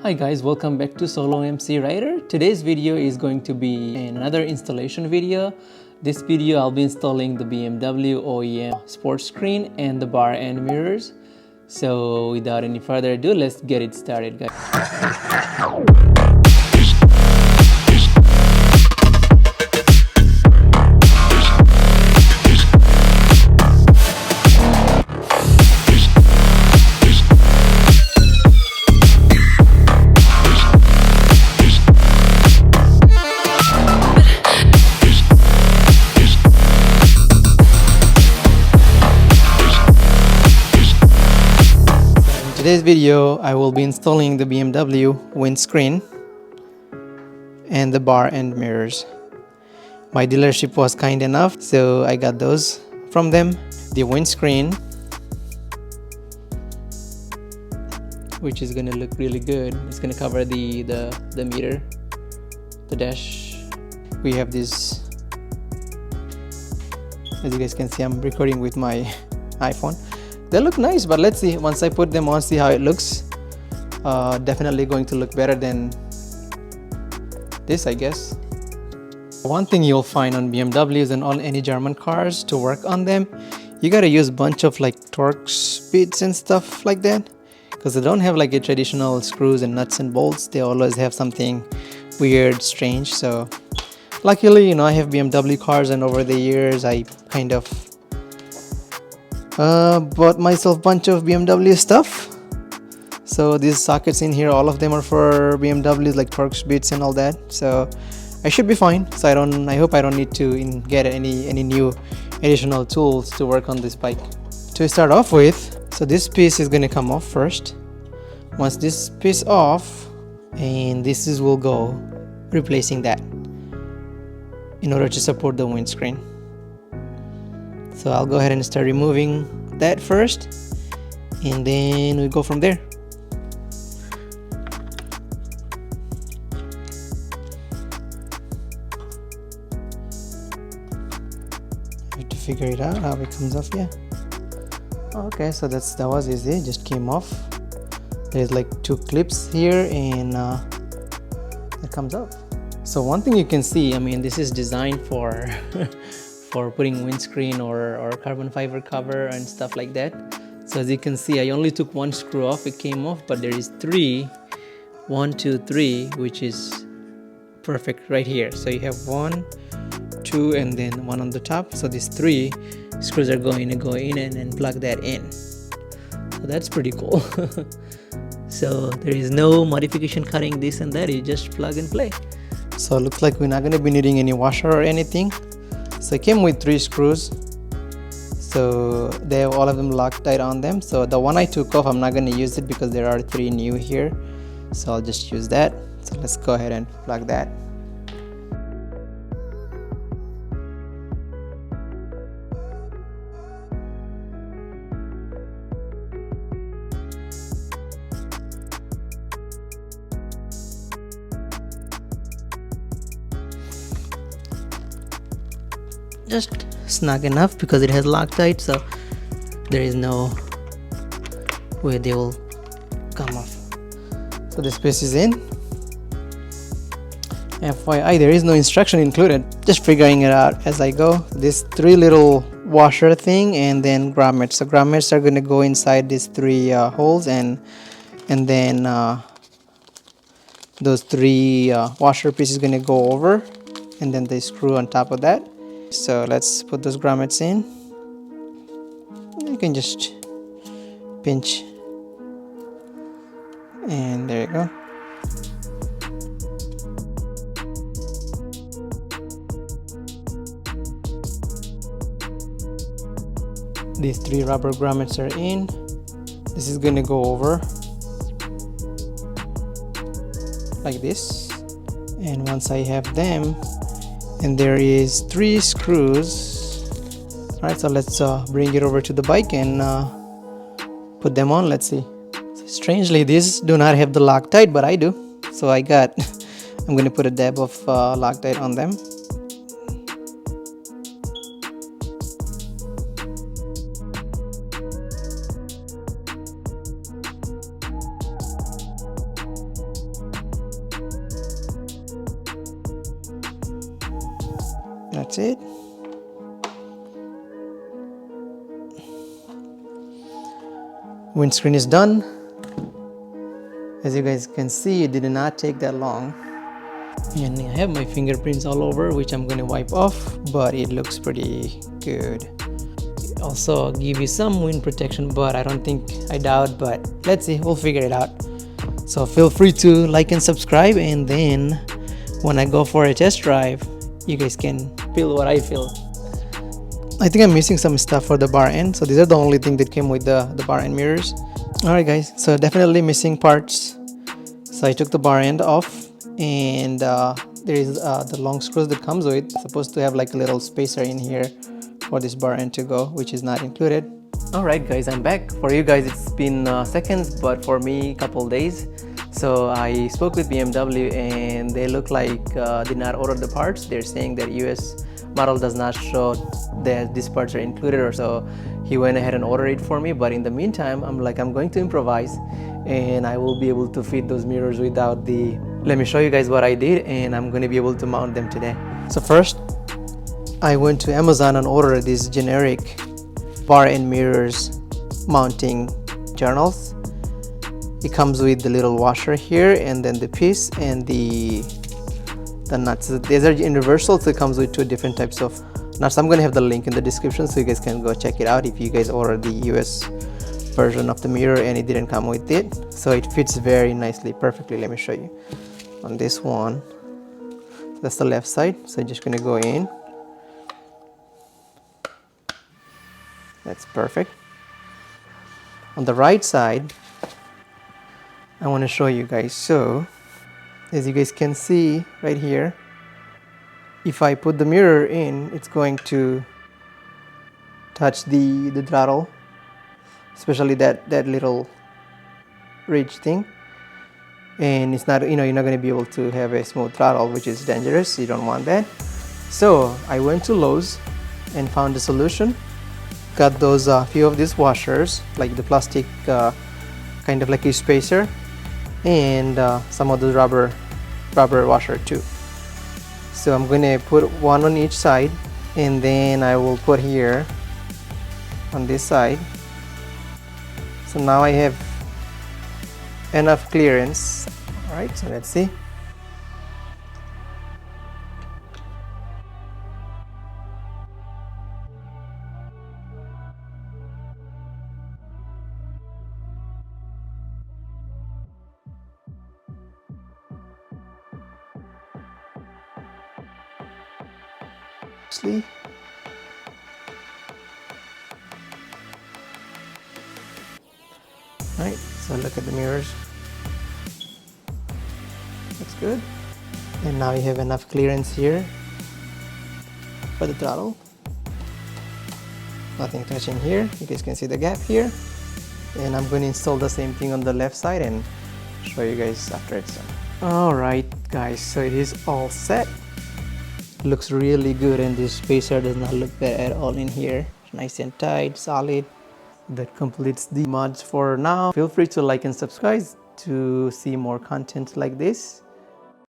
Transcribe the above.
Hi guys, welcome back to Solo MC Rider. Today's video is going to be another installation video. This video I'll be installing the BMW OEM sports screen and the bar and mirrors. So without any further ado, let's get it started, guys. In today's video, I will be installing the BMW windscreen and the bar and mirrors. My dealership was kind enough, so I got those from them. The windscreen, which is gonna look really good. It's gonna cover the mirror, the dash. We have this, as you guys can see, I'm recording with my iPhone. They look nice, but let's see. Once I put them on, see how it looks. Definitely going to look better than this, I guess. One thing you'll find on BMWs and all any German cars, to work on them, you gotta use a bunch of like torque bits and stuff like that, because they don't have like a traditional screws and nuts and bolts. They always have something weird, strange. So luckily, I have BMW cars, and over the years I kind of bought myself a bunch of BMW stuff. So these sockets in here, all of them are for BMWs, like torque bits and all that. So I should be fine. So I hope I don't need to get any new additional tools to work on this bike. To start off with, so this piece is gonna come off first. Once this piece off, and this will go replacing that in order to support the windscreen. So I'll go ahead and start removing that first, and then we go from there. I have to figure it out how it comes off. Yeah. Okay, so that was easy. Just came off. There's like two clips here, and it comes off. So one thing you can see, this is designed for for putting windscreen or carbon fiber cover and stuff like that. So as you can see, I only took one screw off. It came off, but there is one, two, three, which is perfect right here. So you have 1, 2, and then one on the top. So these 3 screws are going to go in and plug that in. So that's pretty cool. So there is no modification, cutting this and that. You just plug and play. So it looks like we're not going to be needing any washer or anything. So it came with 3 screws, so they have all of them locked tight on them. So the one I took off, I'm not going to use it because there are 3 new here, so I'll just use that. So let's go ahead and plug that. Just snug enough because it has Loctite, so there is no way they will come off. So this piece is in. FYI, there is no instruction included, just figuring it out as I go. This 3 little washer thing, and then grommets. So grommets are going to go inside these 3 holes, and then those 3 washer pieces going to go over, and then they screw on top of that. So let's put those grommets in. You can just pinch, and there you go. These 3 rubber grommets are in. This is gonna go over like this, and once I have them, and there is 3 screws. Alright, so let's bring it over to the bike and put them on. Let's see. So strangely, these do not have the Loctite, but I do. So I'm gonna put a dab of Loctite on them. That's it. Windscreen is done. As you guys can see, it did not take that long. And I have my fingerprints all over, which I'm going to wipe off, but it looks pretty good. Also give you some wind protection, but I doubt, but let's see, we'll figure it out. So feel free to like and subscribe, and then when I go for a test drive, you guys can feel what I feel. I think I'm missing some stuff for the bar end, so these are the only thing that came with the bar end mirrors. Alright guys, so definitely missing parts. So I took the bar end off, and there is the long screws that comes with. It's supposed to have like a little spacer in here for this bar end to go, which is not included. Alright guys, I'm back. For you guys it's been seconds, but for me couple days. So I spoke with BMW, and they look like did not order the parts. They're saying that US model does not show that these parts are included, or so he went ahead and ordered it for me. But in the meantime, I'm going to improvise, and I will be able to fit those mirrors without the... Let me show you guys what I did, and I'm going to be able to mount them today. So first, I went to Amazon and ordered these generic bar and mirrors mounting journals. It comes with the little washer here, and then the piece and the nuts. These are universal, so it comes with two different types of nuts. I'm going to have the link in the description so you guys can go check it out if you guys order the US version of the mirror and it didn't come with it. So it fits very nicely, perfectly. Let me show you. On this one, that's the left side, so I'm just going to go in. That's perfect. On the right side, I want to show you guys. So as you guys can see right here, if I put the mirror in, it's going to touch the throttle, especially that little ridge thing, and it's not, you're not going to be able to have a smooth throttle, which is dangerous. You don't want that. So I went to Lowe's and found a solution. Got those few of these washers, like the plastic kind of like a spacer, and some of the rubber washer too. So I'm going to put one on each side, and then I will put here on this side. So now I have enough clearance. Alright, so let's see. Alright, so look at the mirrors. Looks good. And now you have enough clearance here for the throttle. Nothing touching here. You guys can see the gap here. And I'm going to install the same thing on the left side and show you guys after it's done. Alright guys, so it is all set. Looks really good, and this spacer does not look bad at all in here. Nice and tight, solid. That completes the mods for now. Feel free to like and subscribe to see more content like this.